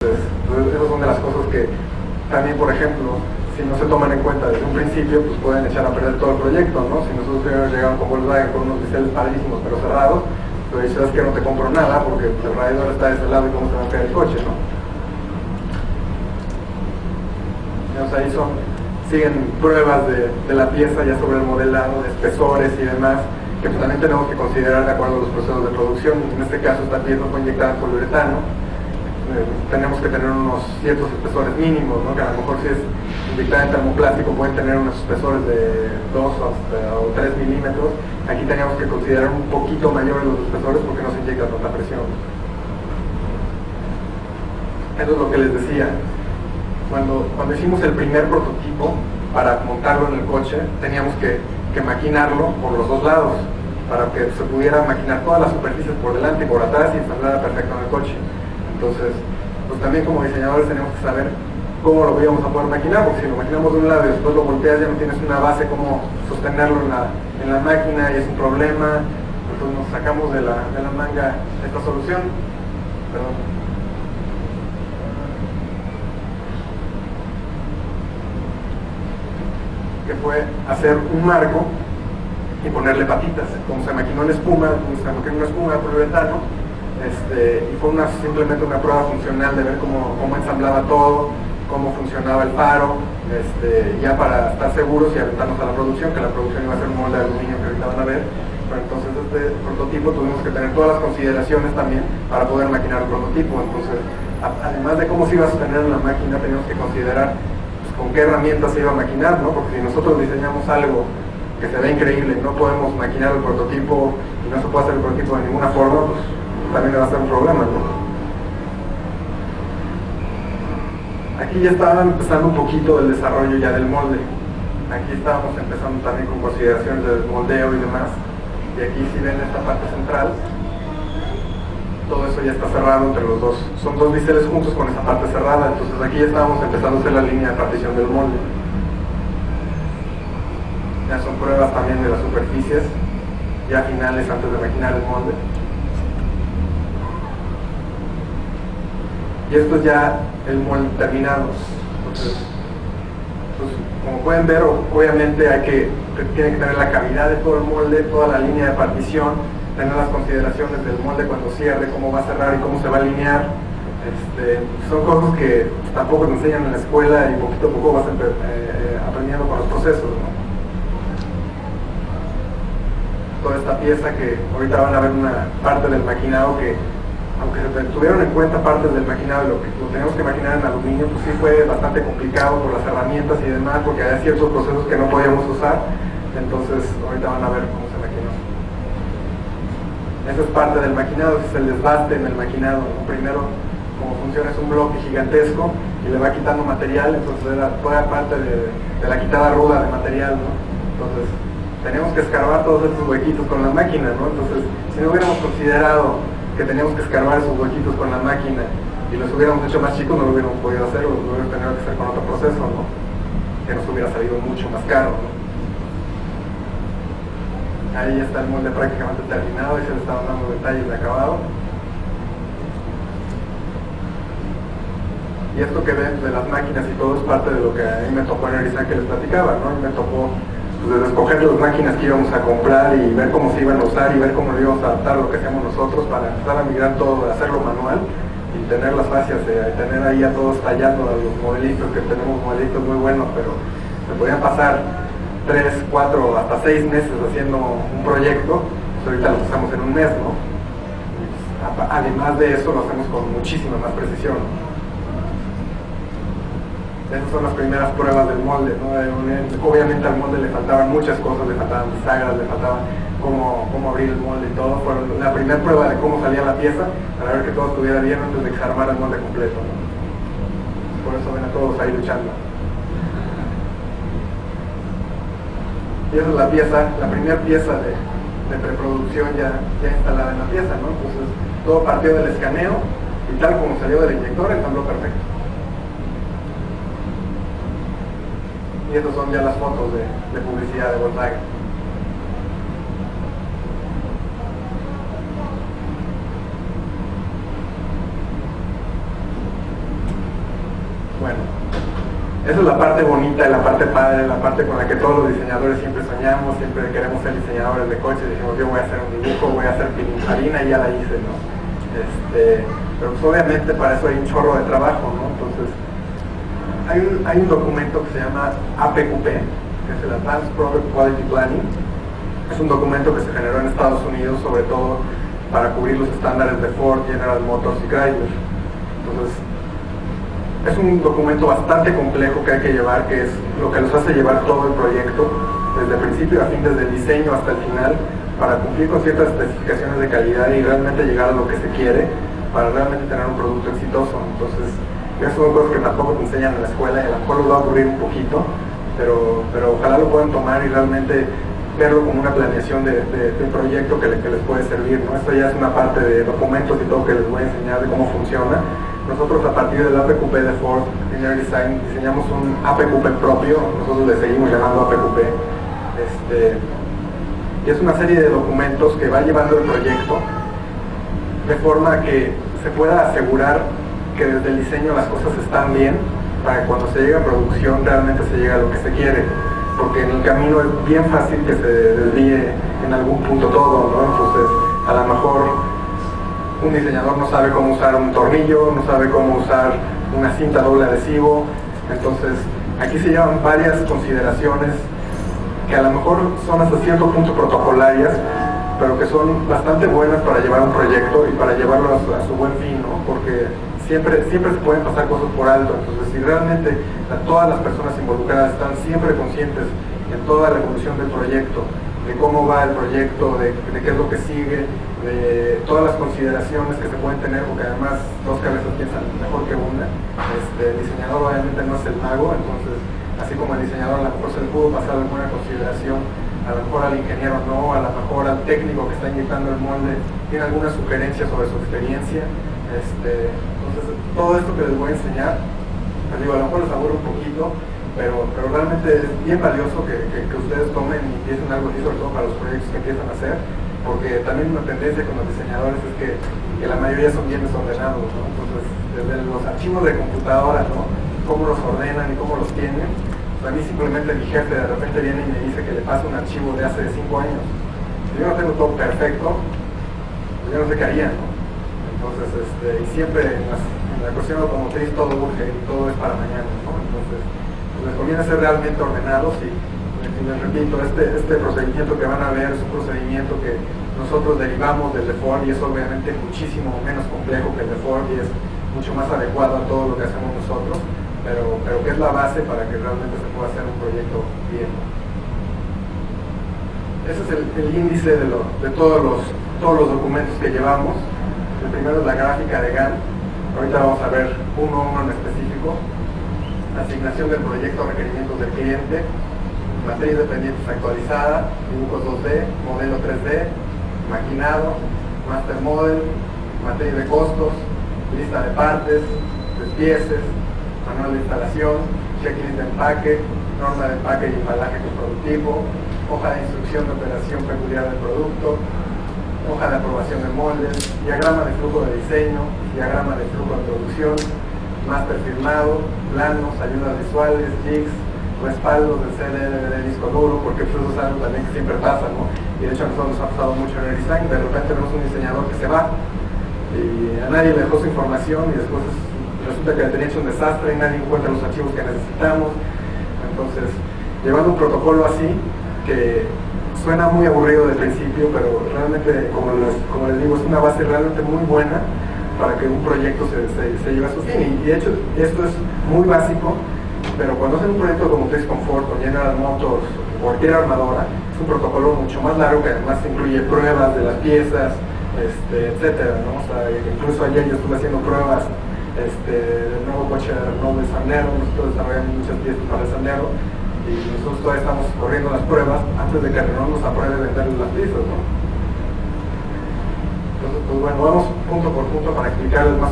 Entonces esas son de las cosas que también, por ejemplo, si no se toman en cuenta desde un principio, pues pueden echar a perder todo el proyecto, ¿no? Si nosotros hubiéramos llegado con Volkswagen con unos biseles padrísimos pero cerrados, pues sabes que no te compro nada porque el radiador está de ese lado y cómo se va a caer el coche, ¿no? Entonces ahí siguen pruebas de la pieza ya sobre el modelado, de espesores y demás, que pues también tenemos que considerar de acuerdo a los procesos de producción. En este caso esta pieza fue inyectada en poliuretano. Tenemos que tener unos ciertos espesores mínimos, ¿no? Que a lo mejor si es inyectada en termoplástico pueden tener unos espesores de 2 o 3 milímetros. Aquí tenemos que considerar un poquito mayores los espesores porque no se inyecta tanta presión. Eso es lo que les decía. Cuando hicimos el primer prototipo para montarlo en el coche, teníamos que maquinarlo por los dos lados para que se pudiera maquinar todas las superficies por delante y por atrás y ensamblara perfecto en el coche. Entonces, pues también como diseñadores tenemos que saber cómo lo íbamos a poder maquinar, porque si lo maquinamos de un lado y después lo volteas ya no tienes una base cómo sostenerlo en la máquina y es un problema. Entonces nos sacamos de la manga esta solución. Perdón. Que fue hacer un marco y ponerle patitas, como se maquinó en espuma, de poliuretano, y fue simplemente una prueba funcional de ver cómo ensamblaba todo, cómo funcionaba el faro, ya para estar seguros y aventarnos a la producción, que la producción iba a ser un molde de aluminio que ahorita van a ver. Pero entonces este prototipo tuvimos que tener todas las consideraciones también para poder maquinar el prototipo. Entonces, además de cómo se iba a sostener en la máquina, teníamos que considerar con qué herramientas se iba a maquinar, ¿no? Porque si nosotros diseñamos algo que se ve increíble y no podemos maquinar el prototipo y no se puede hacer el prototipo de ninguna forma, pues también va a ser un problema, ¿no? Aquí ya estaba empezando un poquito el desarrollo ya del molde. Aquí estábamos empezando también con consideraciones del moldeo y demás. Y aquí si ven esta parte central, todo eso ya está cerrado entre los dos. Son dos biseles juntos con esa parte cerrada, entonces aquí ya estábamos empezando a hacer la línea de partición del molde. Ya son pruebas también de las superficies, ya finales antes de maquinar el molde. Y esto es ya el molde terminado. Entonces, pues, como pueden ver, obviamente tiene que tener la cavidad de todo el molde, toda la línea de partición, tener las consideraciones del molde cuando cierre, cómo va a cerrar y cómo se va a alinear. Son cosas que tampoco te enseñan en la escuela y poquito a poco vas aprendiendo con los procesos, ¿no? Toda esta pieza que ahorita van a ver una parte del maquinado que, aunque se tuvieron en cuenta partes del maquinado y lo tenemos que maquinar en aluminio, pues sí fue bastante complicado por las herramientas y demás, porque había ciertos procesos que no podíamos usar. Entonces ahorita van a ver cómo se maquinó. Esa es parte del maquinado, ese es el desbaste en el maquinado, ¿no? Primero, como funciona, es un bloque gigantesco y le va quitando material, entonces era toda parte de la quitada ruda de material, ¿no? Entonces tenemos que escarbar todos esos huequitos con la máquina, ¿no? Entonces, si no hubiéramos considerado que teníamos que escarbar esos huequitos con la máquina y los hubiéramos hecho más chicos, no lo hubiéramos podido hacer, o lo hubiéramos tenido que hacer con otro proceso, ¿no? Que nos hubiera salido mucho más caro, ¿no? Ahí está el molde prácticamente terminado y se le estaban dando detalles de acabado. Y esto que ven de las máquinas y todo es parte de lo que a mí me tocó en Arizona que les platicaba, ¿no? A mí me tocó pues, escoger las máquinas que íbamos a comprar y ver cómo se iban a usar y ver cómo lo íbamos a adaptar a lo que hacemos nosotros para empezar a migrar todo, hacerlo manual y tener las fascias, tener ahí a todos tallando a los modelitos, que tenemos modelitos muy buenos, pero se podían pasar 3, 4, hasta 6 meses haciendo un proyecto, pues ahorita lo hacemos en un mes, ¿no? Además de eso lo hacemos con muchísima más precisión. Esas son las primeras pruebas del molde, ¿no? Obviamente al molde le faltaban muchas cosas, le faltaban bisagras, le faltaba cómo abrir el molde y todo. Fue la primera prueba de cómo salía la pieza para ver que todo estuviera bien antes de que se armara el molde completo, ¿no? Por eso ven a todos ahí luchando. Y esa es la pieza, la primera pieza de preproducción ya instalada en la pieza, ¿no? Entonces todo partió del escaneo y tal como salió del inyector, ensambló perfecto. Y estas son ya las fotos de publicidad de Volkswagen. Bueno, esa es la parte bonita, la parte padre, la parte con la que todos los diseñadores siempre soñamos, siempre queremos ser diseñadores de coches, decimos yo voy a hacer un dibujo, voy a hacer Pininfarina y ya la hice, ¿no? Pero pues obviamente para eso hay un chorro de trabajo, ¿no? Entonces, hay un documento que se llama APQP, que es el Advanced Product Quality Planning. Es un documento que se generó en Estados Unidos, sobre todo para cubrir los estándares de Ford, General Motors y Chrysler. Entonces, es un documento bastante complejo que hay que llevar, que es lo que nos hace llevar todo el proyecto, desde el principio a fin, desde el diseño hasta el final, para cumplir con ciertas especificaciones de calidad y realmente llegar a lo que se quiere, para realmente tener un producto exitoso. Entonces, esas son cosas que tampoco te enseñan en la escuela y a lo mejor les va a ocurrir un poquito, pero ojalá lo puedan tomar y realmente verlo como una planeación de proyecto que les puede servir, ¿no? Esto ya es una parte de documentos y todo que les voy a enseñar de cómo funciona. Nosotros a partir del APQP de Ford Linear Design diseñamos un APQP propio, nosotros le seguimos llamando APQP, y es una serie de documentos que va llevando el proyecto de forma que se pueda asegurar que desde el diseño las cosas están bien, para que cuando se llegue a producción realmente se llegue a lo que se quiere, porque en el camino es bien fácil que se desvíe en algún punto todo, ¿no? Entonces a lo mejor un diseñador no sabe cómo usar un tornillo, no sabe cómo usar una cinta doble adhesivo. Entonces aquí se llevan varias consideraciones que a lo mejor son hasta cierto punto protocolarias, pero que son bastante buenas para llevar un proyecto y para llevarlo a su buen fin, ¿no? Porque siempre se pueden pasar cosas por alto. Entonces, si realmente todas las personas involucradas están siempre conscientes en toda la evolución del proyecto, de cómo va el proyecto, de qué es lo que sigue, de todas las consideraciones que se pueden tener, porque además dos cabezas piensan mejor que una. El diseñador obviamente no es el mago, entonces así como el diseñador a lo mejor se le pudo pasar alguna consideración, a lo mejor al ingeniero no, a lo mejor al técnico que está inyectando el molde tiene alguna sugerencia sobre su experiencia. Entonces todo esto que les voy a enseñar, les digo, a lo mejor les aburre un poquito, pero realmente es bien valioso que ustedes tomen y empiecen algo así, sobre todo para los proyectos que empiezan a hacer, porque también una tendencia con los diseñadores es que la mayoría son bien desordenados, ¿no? Entonces, desde los archivos de computadora, ¿no? Cómo los ordenan y cómo los tienen. A mí simplemente mi jefe de repente viene y me dice que le pasa un archivo de hace 5 años. Si yo no tengo todo perfecto, pues yo no sé qué haría, ¿no? Entonces, y siempre en la cuestión automotriz todo urge y todo es para mañana, ¿no? Entonces, pues les conviene ser realmente ordenados y les repito, este procedimiento que van a ver es un procedimiento que nosotros derivamos del de Ford y es obviamente muchísimo menos complejo que el de Ford y es mucho más adecuado a todo lo que hacemos nosotros, pero que es la base para que realmente se pueda hacer un proyecto bien. Ese es el índice de todos los documentos que llevamos. El primero es la gráfica de Gantt. Ahorita vamos a ver uno en específico. Asignación del proyecto a requerimientos del cliente, matriz de pendientes actualizada, dibujos 2D, modelo 3D, maquinado, master model, matriz de costos, lista de partes, despieces, manual de instalación, checklist de empaque, norma de empaque y embalaje con prototipo, hoja de instrucción de operación peculiar del producto, hoja de aprobación de moldes, diagrama de flujo de diseño, diagrama de flujo de producción, máster firmado, planos, ayudas visuales, jigs, respaldos de CD, DVD, disco duro, porque eso es algo también que siempre pasa, ¿no? Y de hecho a nosotros nos ha pasado mucho en el design, de repente vemos un diseñador que se va y a nadie le dejó su información y después resulta que tenía hecho un desastre y nadie encuentra los archivos que necesitamos. Entonces, llevando un protocolo así, que suena muy aburrido de principio, pero realmente, como les digo, es una base realmente muy buena para que un proyecto se lleve a su fin. Y de hecho, esto es muy básico, pero cuando hacen un proyecto como Automotive Comfort o General Motors o cualquier armadora, es un protocolo mucho más largo que además incluye pruebas de las piezas, etcétera, ¿no? O sea, incluso ayer yo estuve haciendo pruebas del nuevo coche de Renault de Sandero. Nosotros desarrollamos muchas piezas para el Sandero y nosotros todavía estamos corriendo las pruebas antes de que Renault nos apruebe venderles las piezas, ¿no? Entonces, pues bueno, vamos punto por punto para explicarles más